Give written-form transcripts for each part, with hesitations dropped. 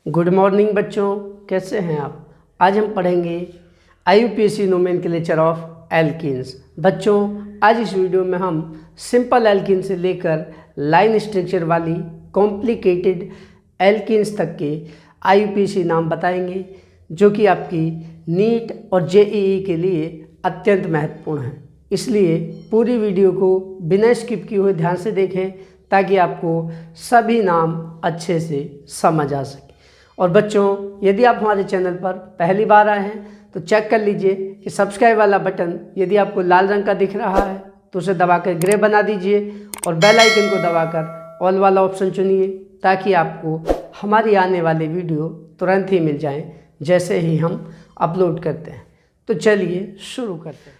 Good morning बच्चों, कैसे हैं आप। आज हम पढ़ेंगे IUPAC नोमेनक्लेचर ऑफ एल्कीन्स। बच्चों, आज इस वीडियो में हम सिंपल एल्कीन से लेकर लाइन स्ट्रक्चर वाली कॉम्प्लिकेटेड एल्कीन्स तक के IUPAC नाम बताएंगे, जो कि आपकी नीट और JEE के लिए अत्यंत महत्वपूर्ण है। इसलिए पूरी वीडियो को बिना स्किप किए हुए ध्यान से देखें, ताकि आपको सभी नाम अच्छे से समझ आ सके। और बच्चों, यदि आप हमारे चैनल पर पहली बार आए हैं तो चेक कर लीजिए कि सब्सक्राइब वाला बटन यदि आपको लाल रंग का दिख रहा है तो उसे दबाकर ग्रे बना दीजिए और बेल आइकन को दबाकर ऑल वाला ऑप्शन चुनिए, ताकि आपको हमारी आने वाली वीडियो तुरंत ही मिल जाए जैसे ही हम अपलोड करते हैं। तो चलिए शुरू करते हैं।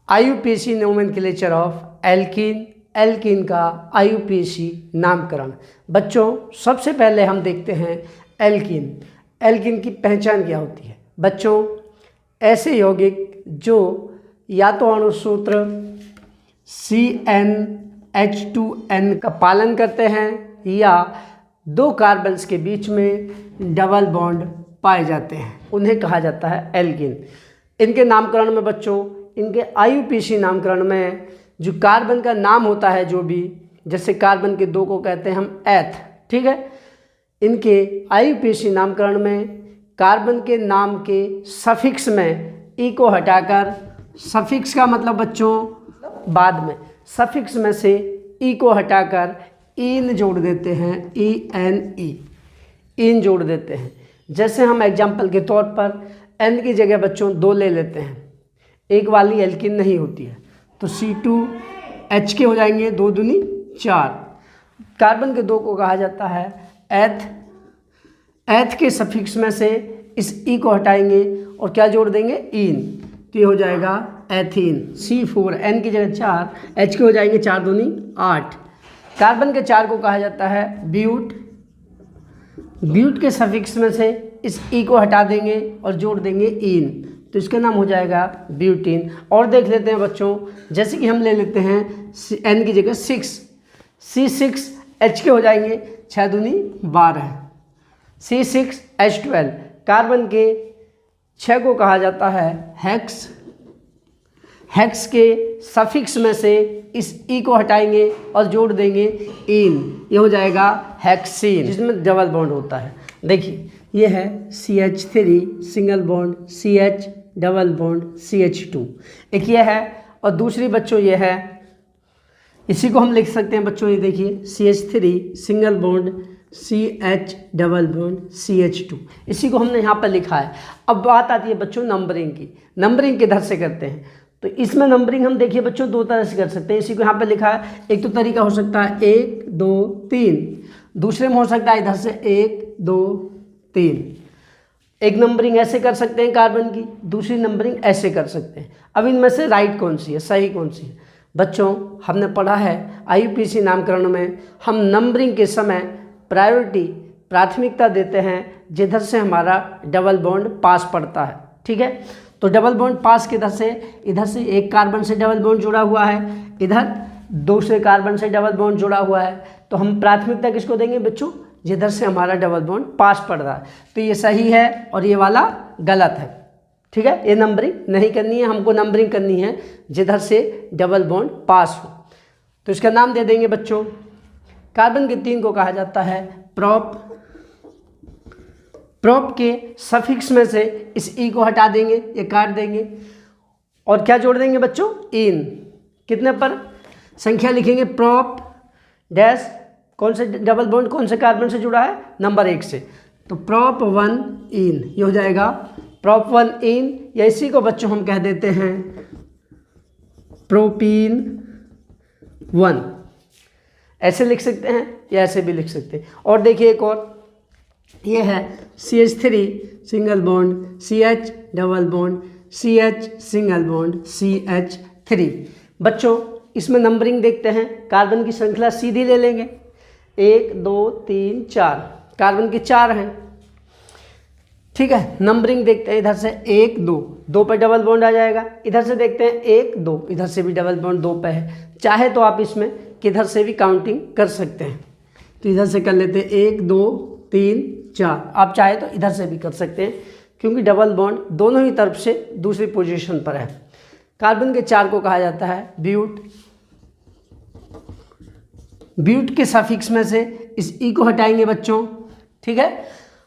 IUPAC nomenclature of alkene, alkene का IUPAC नामकरण। बच्चों, सबसे पहले हम देखते हैं एल्कीन। एल्कीन की पहचान क्या होती है। बच्चों, ऐसे यौगिक जो या तो अणुसूत्र CnH2n का पालन करते हैं या दो कार्बन्स के बीच में डबल बॉन्ड पाए जाते हैं, उन्हें कहा जाता है एल्कीन। इनके नामकरण में बच्चों, इनके IUPAC नामकरण में जो कार्बन का नाम होता है, जो भी, जैसे कार्बन के दो को कहते हैं हम एथ, ठीक है। इनके IUPAC नामकरण में कार्बन के नाम के सफिक्स में ई को हटाकर, सफिक्स का मतलब बच्चों बाद में, सफिक्स में से ई को हटाकर इन जोड़ देते हैं, ENE, इन जोड़ देते हैं। जैसे हम एग्जाम्पल के तौर पर N की जगह बच्चों 2 ले लेते हैं, एक वाली एल्कीन नहीं होती है, तो C2H के हो जाएंगे, 2 दूनी 4। कार्बन के दो को कहा जाता है एथ। एथ के सफिक्स में से इस ई को हटाएंगे और क्या जोड़ देंगे, इन, तो ये हो जाएगा एथीन। C4, N की जगह 4, H के हो जाएंगे 4 दूनी 8। कार्बन के 4 को कहा जाता है ब्यूट। ब्यूट के सफिक्स में से इस ई को हटा देंगे और जोड़ देंगे इन, तो इसका नाम हो जाएगा ब्यूटीन। और देख लेते हैं बच्चों, जैसे कि हम ले लेते हैं N की जगह 6, C6H के हो जाएंगे 6 दूनी 12, C6H12। कार्बन के 6 को कहा जाता है हेक्स। हेक्स के सफिक्स में से इस ई को हटाएंगे और जोड़ देंगे इन, ये हो जाएगा हेक्सीन, जिसमें डबल बॉन्ड होता है। देखिए, ये है CH3 single bond, CH double bond, CH2, एक ये है। और दूसरी बच्चों ये है, इसी को हम लिख सकते हैं बच्चों, ये देखिए CH3 single bond, CH double bond, CH2, इसी को हमने यहाँ पर लिखा है। अब बात आती है बच्चों नंबरिंग की। नंबरिंग किधर से करते हैं, तो इसमें नंबरिंग हम देखिए बच्चों 2 तरह से कर सकते हैं। इसी को यहाँ पर लिखा है, एक तो तरीका हो सकता है 1 2 3, दूसरे में हो सकता है इधर से 1 2 3। एक नंबरिंग ऐसे कर सकते हैं कार्बन की, दूसरी नंबरिंग ऐसे कर सकते हैं। अब इनमें से राइट कौन सी है, सही कौन सी है। बच्चों, हमने पढ़ा है IUPAC नामकरण में हम नंबरिंग के समय प्रायोरिटी, प्राथमिकता देते हैं जिधर से हमारा डबल बॉन्ड पास पड़ता है, ठीक है। तो डबल बॉन्ड पास किधर से, इधर से एक कार्बन से डबल बॉन्ड जुड़ा हुआ है, इधर दूसरे कार्बन से डबल बॉन्ड जुड़ा हुआ है, तो हम प्राथमिकता किसको देंगे बच्चों, जिधर से हमारा डबल बॉन्ड पास पड़ रहा है। तो ये सही है और ये वाला गलत है, ठीक है। ये नंबरिंग नहीं करनी है, हमको नंबरिंग करनी है जिधर से डबल बॉन्ड पास हो। तो इसका नाम दे देंगे बच्चों, कार्बन के 3 को कहा जाता है प्रॉप। प्रॉप के सफिक्स में से इस ई को हटा देंगे, ये काट देंगे और क्या जोड़ देंगे बच्चों, इन। कितने पर संख्या लिखेंगे, प्रॉप डैश, कौन से डबल बॉन्ड कौन से कार्बन से जुड़ा है, नंबर 1 से, तो प्रॉप 1 इन, ये हो जाएगा प्रॉप 1 इन, या इसी को बच्चों हम कह देते हैं प्रोपीन 1। ऐसे लिख सकते हैं या ऐसे भी लिख सकते हैं। और देखिए एक और, ये है CH3 single bond, CH double bond, CH single bond, CH3। बच्चों, इसमें नंबरिंग देखते हैं, कार्बन की श्रृंखला सीधी ले लेंगे, 1 2 3 4, कार्बन के 4 हैं, ठीक है। नंबरिंग देखते हैं, इधर से 1 2, 2 पे डबल बॉन्ड आ जाएगा, इधर से देखते हैं 1 2, इधर से भी डबल बॉन्ड 2 पे है। चाहे तो आप इसमें किधर से भी काउंटिंग कर सकते हैं, तो इधर से कर लेते हैं 1 2 3 4। आप चाहे तो इधर से भी कर सकते हैं क्योंकि डबल बॉन्ड दोनों ही तरफ से दूसरी पोजीशन पर है। कार्बन के 4 को कहा जाता है ब्यूट। ब्यूट के सफिक्स में से इस ई को हटाएंगे बच्चों, ठीक है।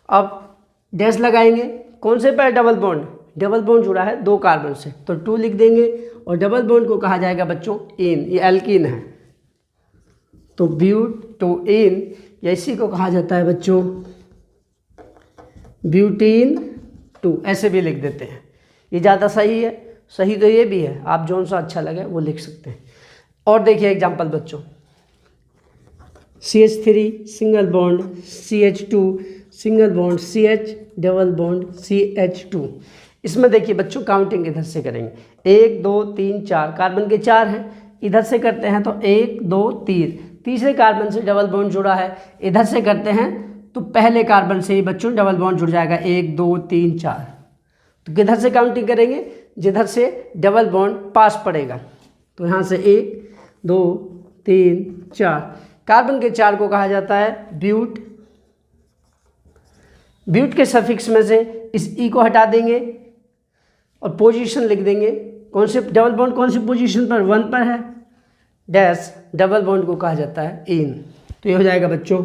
अब डैश लगाएंगे, कौन से पर डबल बॉन्ड, डबल बॉन्ड जुड़ा है 2 कार्बन से, तो 2 लिख देंगे। और डबल बॉन्ड को कहा जाएगा बच्चों इन, ये एल्कीन है, तो ब्यूट टू इन, या इसी को कहा जाता है बच्चों ब्यूटीन 2, ऐसे भी लिख देते हैं। ये ज़्यादा सही है, सही तो ये भी है, आप जौन सा अच्छा लगे वो लिख सकते हैं। और देखिए एग्जाम्पल बच्चों, CH3 single bond CH2 single bond CH double bond CH2। इसमें देखिए बच्चों काउंटिंग इधर से करेंगे, 1 2 3 4, कार्बन के 4 हैं, इधर से करते हैं तो 1 2 3, तीसरे कार्बन से डबल बॉन्ड जुड़ा है, इधर से करते हैं तो पहले कार्बन से ही बच्चों डबल बॉन्ड जुड़ जाएगा, 1 2 3 4। तो किधर से काउंटिंग करेंगे, जिधर से डबल बॉन्ड पास पड़ेगा, तो यहाँ से 1 2 3 4। कार्बन के 4 को कहा जाता है ब्यूट। ब्यूट के सफिक्स में से इस ई को हटा देंगे और पोजीशन लिख देंगे, कौन से डबल बॉन्ड कौन सी पोजीशन पर, 1 पर है, डैश डबल बॉन्ड को कहा जाता है इन। तो ये हो जाएगा बच्चों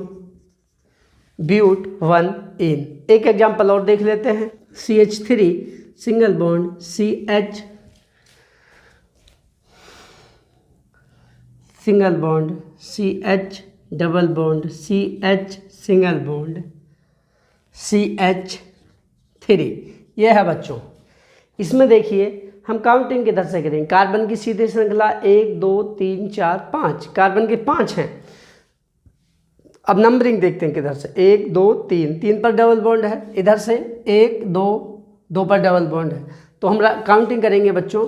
ब्यूट 1 इन। एक एग्जांपल और देख लेते हैं, CH3 single bond CH single bond CH double bond CH single bond CH3। ये है बच्चों। इसमें देखिए हम काउंटिंग किधर से करेंगे, कार्बन की सीधी श्रृंखला 1 2 3 4 5, कार्बन के 5 हैं। अब नंबरिंग देखते हैं किधर से, 1 2 3, 3 पर डबल बॉन्ड है, इधर से 1 2 2 पर डबल बॉन्ड है, तो हम काउंटिंग करेंगे बच्चों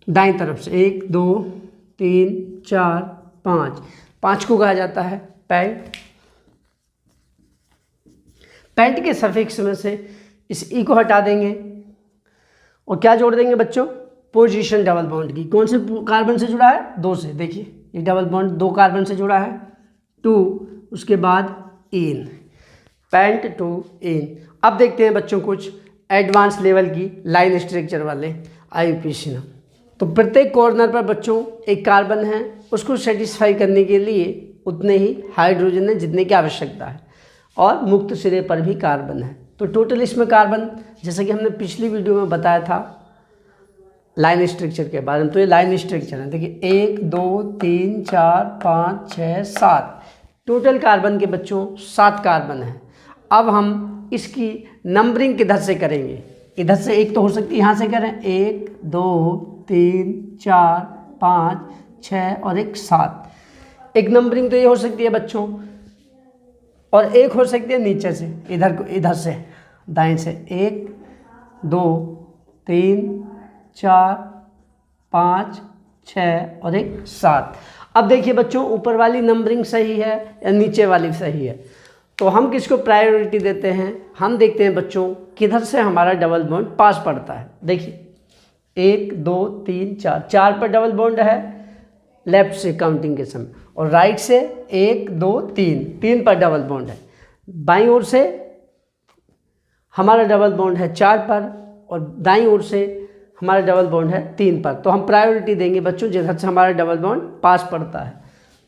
दाईं तरफ से, 1 2 3 4 5। 5 को कहा जाता है पैंट। पैंट के सफिक्स में से इस ई को हटा देंगे और क्या जोड़ देंगे बच्चों, पोजीशन डबल बॉन्ड की। कौन से कार्बन से जुड़ा है, 2 से, देखिए ये डबल बॉन्ड 2 कार्बन से जुड़ा है, 2, उसके बाद इन, पैंट टू इन। अब देखते हैं बच्चों कुछ एडवांस लेवल की लाइन स्ट्रक्चर वाले IUPAC। तो प्रत्येक कॉर्नर पर बच्चों एक कार्बन है, उसको सेटिस्फाई करने के लिए उतने ही हाइड्रोजन है जितने की आवश्यकता है, और मुक्त सिरे पर भी कार्बन है। तो टोटल इसमें कार्बन, जैसा कि हमने पिछली वीडियो में बताया था लाइन स्ट्रक्चर के बारे में, तो ये लाइन स्ट्रक्चर है। देखिए 1 2 3 4 5 6 7, टोटल कार्बन के बच्चों 7 कार्बन है। अब हम इसकी नंबरिंग किधर से करेंगे, इधर से एक तो हो सकती है, यहाँ से करें 1 2 3 4 5 6 और एक 7। एक नंबरिंग तो ये हो सकती है बच्चों, और एक हो सकती है नीचे से, इधर से दाएं से, 1 2 3 4 5 6 और एक 7। अब देखिए बच्चों ऊपर वाली नंबरिंग सही है या नीचे वाली सही है, तो हम किसको प्रायोरिटी देते हैं, हम देखते हैं बच्चों किधर से हमारा डबल बॉन्ड पास पड़ता है। देखिए 1 2 3 4, 4 पर डबल बॉन्ड है लेफ्ट से काउंटिंग के समय, और राइट से 1 2 3, 3 पर डबल बॉन्ड है। बाईं ओर से हमारा डबल बॉन्ड है 4 पर, और दाईं ओर से हमारा डबल बॉन्ड है 3 पर। तो हम प्रायोरिटी देंगे बच्चों जिधर से हमारा डबल बॉन्ड पास पड़ता है।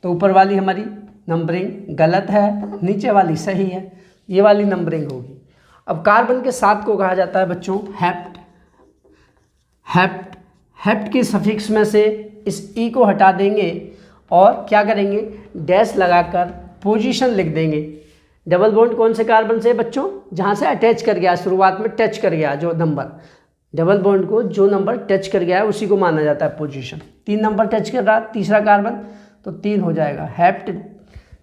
तो ऊपर वाली हमारी नंबरिंग गलत है, नीचे वाली सही है, ये वाली नंबरिंग होगी। अब कार्बन के 7 को कहा जाता है बच्चों हेप्ट। हेप्ट के सफिक्स में से इस ई को हटा देंगे और क्या करेंगे, डैश लगाकर पोजीशन लिख देंगे। डबल बॉन्ड कौन से कार्बन से बच्चों, जहाँ से अटैच कर गया, शुरुआत में टच कर गया जो नंबर, डबल बॉन्ड को जो नंबर टच कर गया है उसी को माना जाता है पोजीशन। 3 नंबर टच कर रहा तीसरा कार्बन, तो 3 हो जाएगा। हेप्ट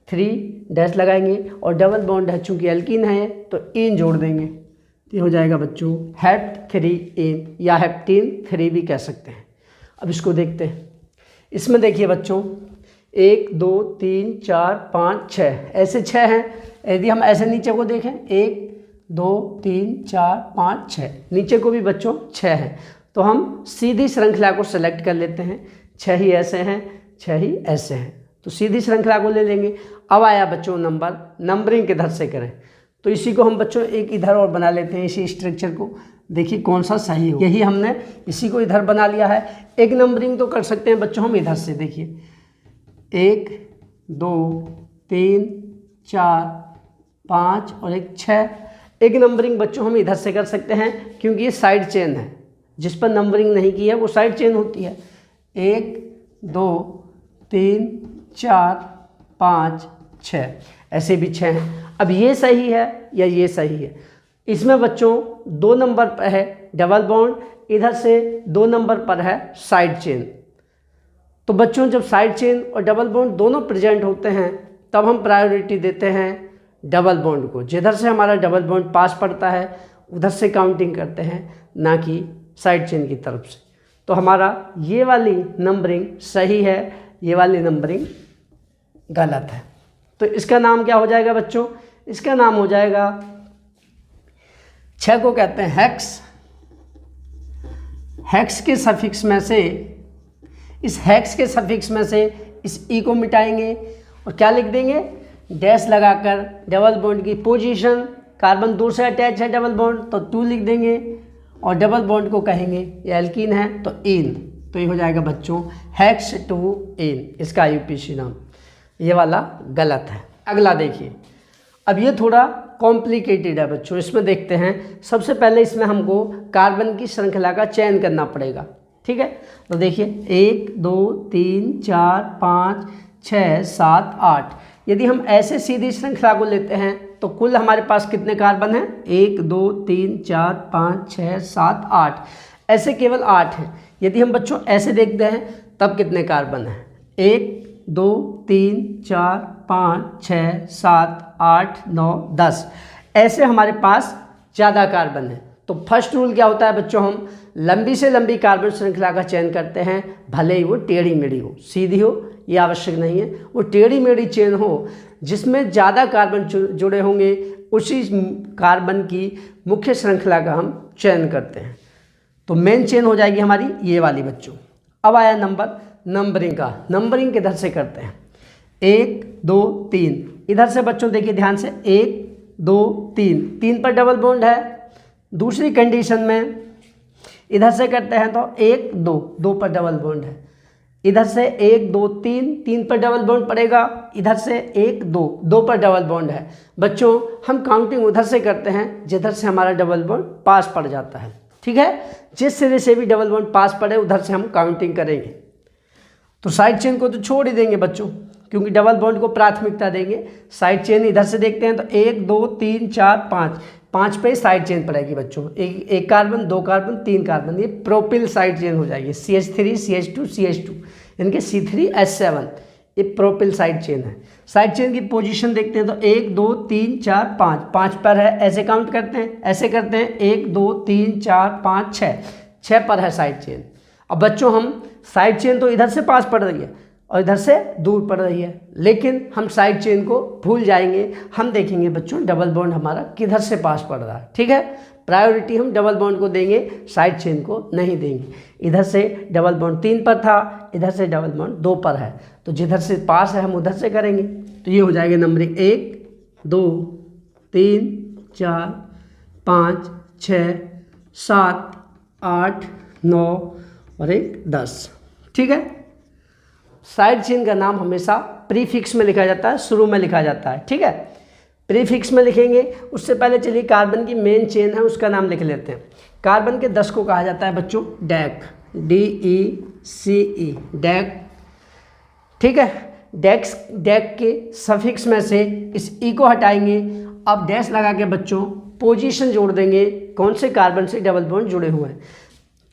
3 डैश लगाएंगे, और डबल बॉन्ड है चूँकि एल्कीन है तो इन जोड़ देंगे, तो ये हो जाएगा बच्चों हेप्ट 3 इन, या हेप्टीन 3 भी कह सकते हैं। अब इसको देखते हैं। इसमें देखिए बच्चों 1 2 3 4 5 6, ऐसे 6 हैं। यदि हम ऐसे नीचे को देखें 1 2 3 4 5 6, नीचे को भी बच्चों 6 हैं, तो हम सीधी श्रृंखला को सेलेक्ट कर लेते हैं। 6 ही ऐसे हैं, 6 ही ऐसे हैं, तो सीधी श्रृंखला को ले लेंगे। अब आया बच्चों नंबर, नंबरिंग किधर से करें, तो इसी को हम बच्चों एक इधर और बना लेते हैं, इसी स्ट्रक्चर को। देखिए कौन सा सही हो, यही हमने इसी को इधर बना लिया है। एक नंबरिंग तो कर सकते हैं बच्चों हम इधर से, देखिए 1 2 3 4 5 और एक 6। एक नंबरिंग बच्चों हम इधर से कर सकते हैं क्योंकि ये साइड चेन है, जिस पर नंबरिंग नहीं की है वो साइड चेन होती है। 1 2 3 4 5 6, ऐसे भी 6 हैं। अब ये सही है या ये सही है, इसमें बच्चों 2 नंबर पर है डबल बॉन्ड, इधर से 2 नंबर पर है साइड चेन। तो बच्चों जब साइड चेन और डबल बॉन्ड दोनों प्रेजेंट होते हैं तब हम प्रायोरिटी देते हैं डबल बॉन्ड को। जिधर से हमारा डबल बॉन्ड पास पड़ता है उधर से काउंटिंग करते हैं, ना कि साइड चेन की तरफ से। तो हमारा ये वाली नंबरिंग सही है, ये वाली नंबरिंग गलत है। तो इसका नाम क्या हो जाएगा बच्चों, इसका नाम हो जाएगा 6 को कहते हैं हेक्स। हेक्स के सफिक्स में से, इस हेक्स के सफिक्स में से इस ई को मिटाएंगे और क्या लिख देंगे, डैश लगाकर डबल बॉन्ड की पोजीशन, कार्बन 2 से अटैच है डबल बॉन्ड तो 2 लिख देंगे, और डबल बॉन्ड को कहेंगे ये एल्कीन है तो इन। तो ये हो जाएगा बच्चों हेक्स 2 इन, इसका यूपीसी नाम। ये वाला गलत है। अगला देखिए, अब ये थोड़ा कॉम्प्लिकेटेड है बच्चों, इसमें देखते हैं। सबसे पहले इसमें हमको कार्बन की श्रृंखला का चयन करना पड़ेगा, ठीक है। तो देखिए 1 2 3 4 5 6 7 8, यदि हम ऐसे सीधी श्रृंखला को लेते हैं तो कुल हमारे पास कितने कार्बन हैं, 1 2 3 4 5 6 7 8, ऐसे केवल 8 हैं। यदि हम बच्चों ऐसे देखते हैं तब कितने कार्बन हैं, 1 2 3 4 5 6 7 8 9 10, ऐसे हमारे पास ज़्यादा कार्बन है। तो फर्स्ट रूल क्या होता है बच्चों, हम लंबी से लंबी कार्बन श्रृंखला का चयन करते हैं, भले ही वो टेढ़ी मेढ़ी हो, सीधी हो ये आवश्यक नहीं है, वो टेढ़ी मेढ़ी चेन हो जिसमें ज़्यादा कार्बन जुड़े होंगे, उसी कार्बन की मुख्य श्रृंखला का हम चयन करते हैं। तो मेन चेन हो जाएगी हमारी ये वाली बच्चों। अब आया नंबर, नंबरिंग का। नंबरिंग किधर से करते हैं, 1 2 3, इधर से बच्चों देखिए ध्यान से 1 2 3, 3 पर डबल बॉन्ड है। दूसरी कंडीशन में इधर से करते हैं तो 1 2, 2 पर डबल बॉन्ड है। इधर से 1 2 3, 3 पर डबल बॉन्ड पड़ेगा। इधर से 1 2, 2 पर डबल बॉन्ड है। बच्चों हम काउंटिंग उधर से करते हैं जिधर से हमारा डबल बॉन्ड पास पड़ जाता है, ठीक है। जिस सिरे से भी डबल बॉन्ड पास पड़े उधर से हम काउंटिंग करेंगे। तो साइड चेन को तो छोड़ ही देंगे बच्चों, क्योंकि डबल बॉन्ड को प्राथमिकता देंगे। साइड चेन इधर से देखते हैं तो 1 2 3 4 5, 5 पे साइड चेन पड़ेगी बच्चों, एक कार्बन 2 कार्बन 3 कार्बन, ये प्रोपिल साइड चेन हो जाएगी। CH3 CH2 CH2 यानी कि C3H7, ये प्रोपिल साइड चेन है। साइड चेन की पोजीशन देखते हैं तो 1 2 3 4 5, 5 पर है, ऐसे काउंट करते हैं, ऐसे करते हैं 1 2 3 4 5 6, 6 पर है साइड चेन। अब बच्चों हम साइड चेन तो इधर से पास पड़ रही है और इधर से दूर पड़ रही है, लेकिन हम साइड चेन को भूल जाएंगे। हम देखेंगे बच्चों डबल बॉन्ड हमारा किधर से पास पड़ रहा है, ठीक है। प्रायोरिटी हम डबल बॉन्ड को देंगे, साइड चेन को नहीं देंगे। इधर से डबल बॉन्ड 3 पर था, इधर से डबल बॉन्ड 2 पर है, तो जिधर से पास है हम उधर से करेंगे। तो ये हो जाएगा नंबरिंग 1 2 3 4 5 6 7 8 9 और 1 10, ठीक है। साइड चेन का नाम हमेशा प्रीफिक्स में लिखा जाता है, शुरू में लिखा जाता है, ठीक है। प्रीफिक्स में लिखेंगे, उससे पहले चलिए कार्बन की मेन चेन है उसका नाम लिख लेते हैं। कार्बन के 10 को कहा जाता है बच्चों डैक, DECE, डैक, ठीक है। डैक के सफिक्स में से इस ई को हटाएंगे। अब डैश लगा के बच्चों पोजीशन जोड़ देंगे, कौन से कार्बन से डबल बॉन्ड जुड़े हुए हैं।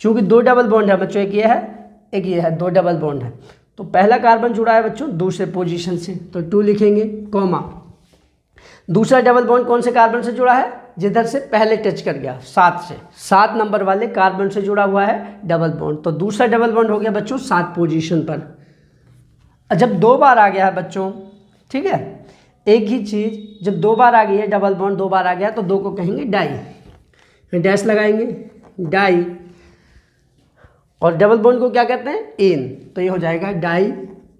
चूँकि 2 डबल बॉन्ड है बच्चों, एक ये है एक ये है, 2 डबल बॉन्ड है। तो पहला कार्बन जुड़ा है बच्चों दूसरे पोजीशन से, तो 2 लिखेंगे, कॉमा। दूसरा डबल बॉन्ड कौन से कार्बन से जुड़ा है, जिधर से पहले टच कर गया, 7 से, 7 नंबर वाले कार्बन से जुड़ा हुआ है डबल बॉन्ड। तो दूसरा डबल बॉन्ड हो गया बच्चों 7 पोजीशन पर। जब 2 बार आ गया है बच्चों, ठीक है, एक ही चीज़ जब 2 बार आ गई है, डबल बॉन्ड 2 बार आ गया तो 2 को कहेंगे डाई, डैश लगाएंगे डाई, और डबल बॉन्ड को क्या कहते हैं, इन। तो ये हो जाएगा डाई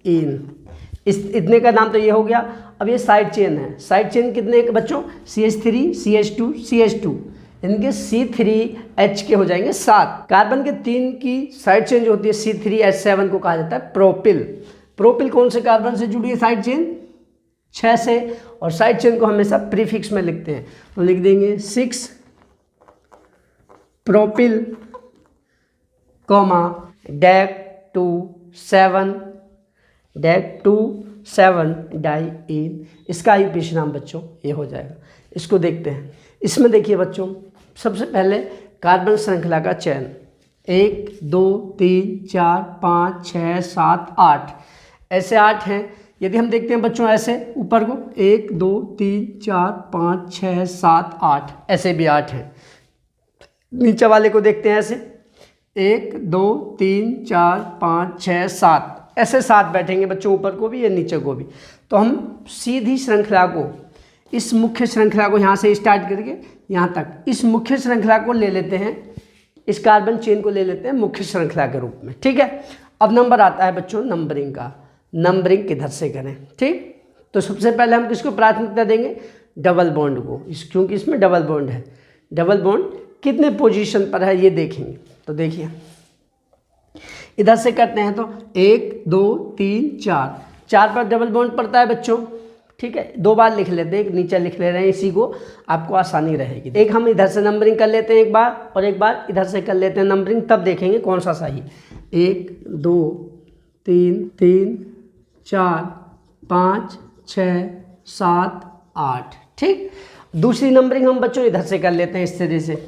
इन। इस इतने का नाम तो ये हो गया। अब ये साइड चेन है, साइड चेन कितने के बच्चों, CH3 CH2 CH2, इनके C3H के हो जाएंगे 7। कार्बन के 3 की साइड चेन जो होती है C3H7 को कहा जाता है प्रोपिल। प्रोपिल कौन से कार्बन से जुड़ी है साइड चेन, 6 से, और साइड चेन को हमेशा प्रीफिक्स में लिखते हैं, तो लिख देंगे 6 प्रोपिल कॉमा DAC2 डाइईन, इसका IUPAC नाम बच्चों ये हो जाएगा। इसको देखते हैं। इसमें देखिए बच्चों, सबसे पहले कार्बन श्रृंखला का चयन, 1 2 3 4 5 6 7 8, ऐसे 8 हैं। यदि हम देखते हैं बच्चों ऐसे ऊपर को 1 2 3 4 5 6 7 8, ऐसे भी 8 हैं। नीचे वाले को देखते हैं ऐसे 1 2 3 4 5 6 7, ऐसे 7 बैठेंगे बच्चों, ऊपर को भी या नीचे को भी। तो हम सीधी श्रृंखला को, इस मुख्य श्रृंखला को यहाँ से स्टार्ट करके यहाँ तक, इस मुख्य श्रृंखला को ले लेते हैं, इस कार्बन चेन को ले लेते हैं मुख्य श्रृंखला के रूप में, ठीक है। अब नंबर आता है बच्चों नंबरिंग का, नंबरिंग किधर से करें, ठीक। तो सबसे पहले हम किसको प्राथमिकता देंगे, डबल बॉन्ड को, क्योंकि इसमें डबल बॉन्ड है। डबल बॉन्ड कितने पोजीशन पर है ये देखेंगे। तो देखिए इधर से करते हैं तो 1 2 3 4 पर डबल बॉन्ड पड़ता है बच्चों, ठीक है। 2 बार लिख लेते हैं, एक नीचे लिख ले रहे हैं, इसी को आपको आसानी रहेगी। एक हम इधर से नंबरिंग कर लेते हैं एक बार, और एक बार इधर से कर लेते हैं नंबरिंग, तब देखेंगे कौन सा सही। 1 2 3 3 4 5 6 7 8, ठीक। दूसरी नंबरिंग हम बच्चों इधर से कर लेते हैं, इस सिरे से,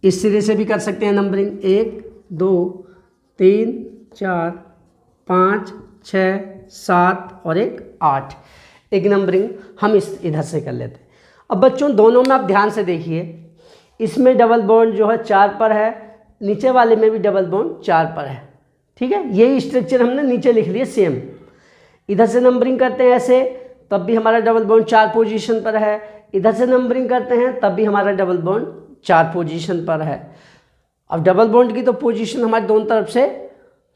इस सिरे से भी कर सकते हैं नंबरिंग। 1 2 3 4 5 6 7 और एक 8, एक नंबरिंग हम इस इधर से कर लेते हैं। अब बच्चों दोनों में आप ध्यान से देखिए, इसमें डबल बॉन्ड जो है 4 पर है, नीचे वाले में भी डबल बॉन्ड 4 पर है, ठीक है। यही स्ट्रक्चर हमने नीचे लिख लिया सेम। इधर से नंबरिंग करते हैं ऐसे, तब भी हमारा डबल बॉन्ड 4 पोजीशन पर है। इधर से नंबरिंग करते हैं तब भी हमारा डबल बॉन्ड 4 पोजीशन पर है। अब डबल बॉन्ड की तो पोजीशन हमारी दोनों तरफ से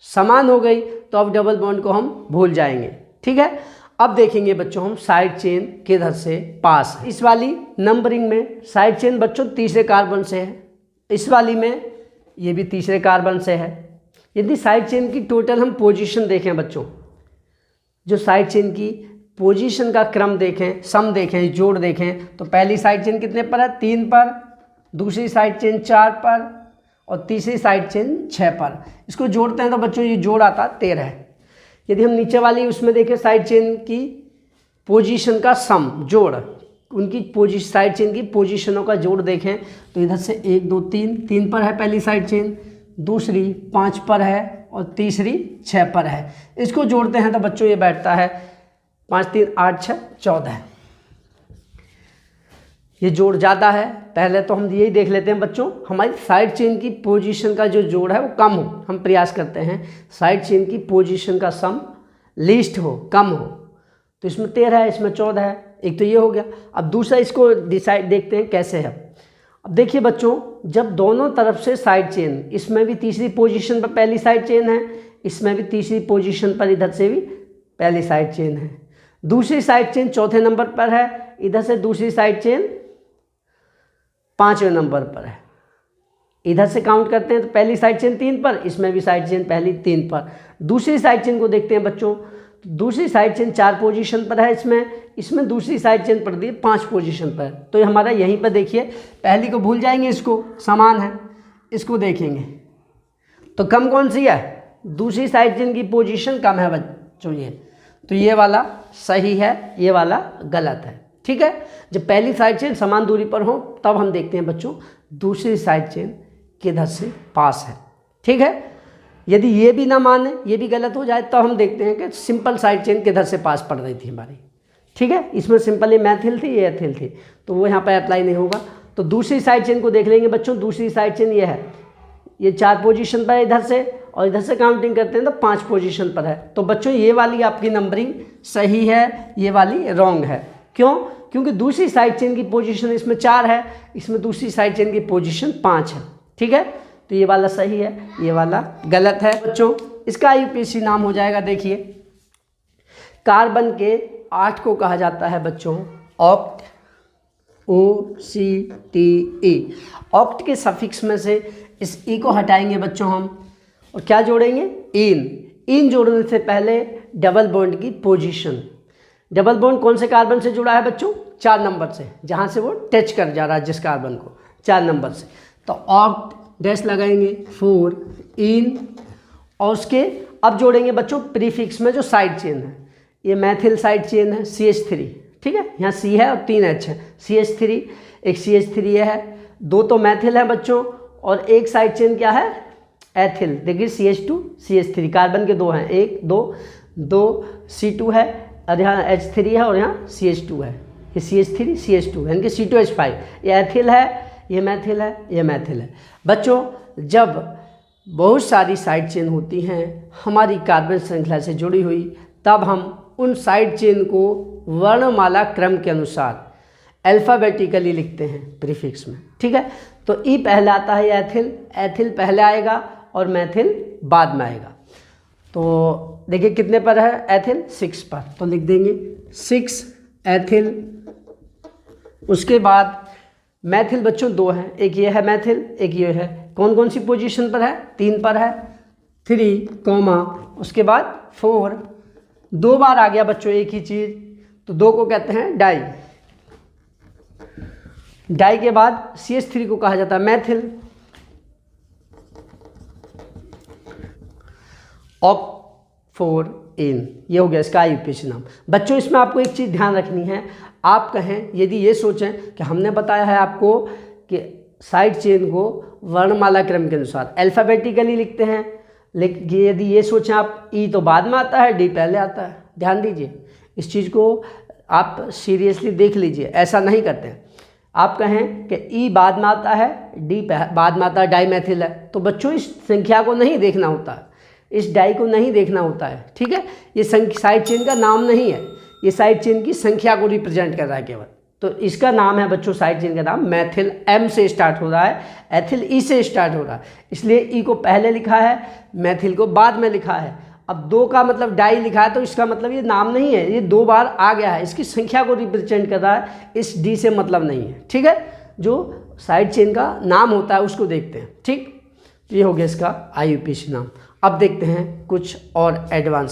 समान हो गई, तो अब डबल बॉन्ड को हम भूल जाएंगे, ठीक है। अब देखेंगे बच्चों हम साइड चेन किधर से पास है। इस वाली नंबरिंग में साइड चेन बच्चों तीसरे कार्बन से है, इस वाली में ये भी तीसरे कार्बन से है। यदि साइड चेन की टोटल हम पोजीशन देखें बच्चों, जो साइड चेन की पोजीशन का क्रम देखें, सम देखें, जोड़ देखें, तो पहली साइड चेन कितने पर है, 3 पर, दूसरी साइड चेन 4 पर, और तीसरी साइड चेन 6 पर। इसको जोड़ते हैं तो बच्चों ये जोड़ आता है 13। यदि हम नीचे वाली उसमें देखें साइड चेन की पोजीशन का सम, जोड़, उनकी साइड चेन की पोजीशनों का जोड़ देखें, तो इधर से 1 2 3 पर है पहली साइड चेन, दूसरी 5 पर है, और तीसरी 6 पर है। इसको जोड़ते हैं तो बच्चों ये बैठता है 5 3 8 6 14। ये जोड़ ज़्यादा है। पहले तो हम यही देख लेते हैं बच्चों, हमारी साइड चेन की पोजीशन का जो जोड़ है वो कम हो, हम प्रयास करते हैं साइड चेन की पोजीशन का सम लीस्ट हो, कम हो। तो इसमें 13 है, इसमें 14 है, एक तो ये हो गया। अब दूसरा इसको डिसाइड देखते हैं कैसे है। अब देखिए बच्चों, जब दोनों तरफ से साइड चेन, इसमें भी तीसरी पोजीशन पर पहली साइड चेन है, इसमें भी तीसरी पोजीशन पर इधर से भी पहली साइड चेन है, दूसरी साइड चेन चौथे नंबर पर है, इधर से दूसरी साइड चेन 5वें नंबर पर है। इधर से काउंट करते हैं तो पहली साइड चेन 3 पर, इसमें भी साइड चेन पहली 3 पर। दूसरी साइड चेन को देखते हैं बच्चों, दूसरी साइड चेन 4 पोजीशन पर है, इसमें दूसरी साइड चेन पड़ दी 5 पोजीशन पर। तो हमारा यहीं पर देखिए, पहली को भूल जाएंगे, इसको समान है, इसको देखेंगे तो कम कौन सी है, दूसरी साइड चेन की पोजीशन कम है बच्चों ये, तो ये वाला सही है, ये वाला गलत है, ठीक है। जब पहली साइड चेन समान दूरी पर हो तब हम देखते हैं बच्चों दूसरी साइड चेन किधर से पास है, ठीक है। यदि ये भी ना माने, ये भी गलत हो जाए, तो हम देखते हैं कि सिंपल साइड चेन किधर से पास पड़ रही थी हमारी, ठीक है। इसमें सिंपल ये मैथिल थी, ये एथिल थी, तो वो यहाँ पर अप्लाई नहीं होगा। तो दूसरी साइड चेन को देख लेंगे बच्चों, दूसरी साइड चेन ये है, ये 4 पोजीशन पर है इधर से, और इधर से काउंटिंग करते हैं तो 5 पोजीशन पर है। तो बच्चों ये वाली आपकी नंबरिंग सही है, ये वाली रॉन्ग है। क्यों? क्योंकि दूसरी साइड चेन की पोजीशन इसमें 4 है, इसमें दूसरी साइड चेन की पोजीशन 5 है, ठीक है। तो ये वाला सही है, ये वाला गलत है बच्चों। इसका IUPAC नाम हो जाएगा, देखिए कार्बन के 8 को कहा जाता है बच्चों ऑक्ट, OCTE। ऑक्ट के सफिक्स में से इस ई को हटाएंगे बच्चों हम, और क्या जोड़ेंगे, इन जोड़ने से पहले डबल बॉन्ड की पोजीशन। डबल बॉन्ड कौन से कार्बन से जुड़ा है बच्चों, 4 नंबर से, जहाँ से वो टच कर जा रहा है जिस कार्बन को, 4 नंबर से। तो ऑक्ट डैश लगाएंगे 4 इन, और उसके अब जोड़ेंगे बच्चों प्रीफिक्स में जो साइड चेन है, ये मैथिल साइड चेन है CH3, ठीक है, यहाँ C है और 3 H है, CH3, एक CH3 ये है, 2 तो मैथिल है बच्चों, और एक साइड चेन क्या है, एथिल। देखिए CH2 CH3, कार्बन के 2 हैं, 1 2 C2 है, और यहाँ H3 है और यहाँ CH2 है, ये CH3 CH2 यानी कि C2H5, ये एथिल है, ये मैथिल है, ये मैथिल है। बच्चों जब बहुत सारी साइड चेन होती हैं हमारी कार्बन श्रृंखला से जुड़ी हुई, तब हम उन साइड चेन को वर्णमाला क्रम के अनुसार अल्फ़ाबेटिकली लिखते हैं प्रीफिक्स में, ठीक है। तो ई पहले आता है एथिल, एथिल पहले आएगा और मैथिल बाद में आएगा। तो देखिए कितने पर है एथिल, 6 पर, तो लिख देंगे 6 एथिल। उसके बाद मैथिल बच्चों 2 हैं, एक ये है मैथिल, एक ये है, कौन कौन सी पोजीशन पर है, 3 पर है, 3 कॉमा, उसके बाद 4, 2 बार आ गया बच्चों एक ही चीज़, तो 2 को कहते हैं डाई। डाई के बाद CH3 को कहा जाता है मैथिल। ऑक्ट 4 इन, ये हो गया इसका IUPAC नाम। बच्चों इसमें आपको एक चीज़ ध्यान रखनी है, आप कहें यदि ये सोचें कि हमने बताया है आपको कि साइड चेन को वर्णमाला क्रम के अनुसार अल्फ़ाबेटिकली लिखते हैं, लेकिन यदि ये सोचें आप ई तो बाद में आता है, डी पहले आता है, ध्यान दीजिए इस चीज़ को, आप सीरियसली देख लीजिए, ऐसा नहीं करते हैं। आप कहें कि ई बाद में आता है, डी बाद में आता है, डाई मैथिल है, तो बच्चों इस संख्या को नहीं देखना होता है, इस डाई को नहीं देखना होता है, ठीक है। ये साइड चेन का नाम नहीं है, ये साइड चेन की संख्या को रिप्रेजेंट कर रहा है केवल। तो इसका नाम है बच्चों, साइड चेन का नाम मैथिल, M से स्टार्ट हो रहा है, एथिल E से स्टार्ट हो रहा है, इसलिए ई को पहले लिखा है, मैथिल को बाद में लिखा है। अब 2 का मतलब डाई लिखा है, तो इसका मतलब ये नाम नहीं है, ये 2 बार आ गया है, इसकी संख्या को रिप्रेजेंट कर रहा है, इस डी से मतलब नहीं है, ठीक है। जो साइड चेन का नाम होता है उसको देखते हैं, ठीक। ये हो गया इसका IUPAC नाम। अब देखते हैं कुछ और एडवांस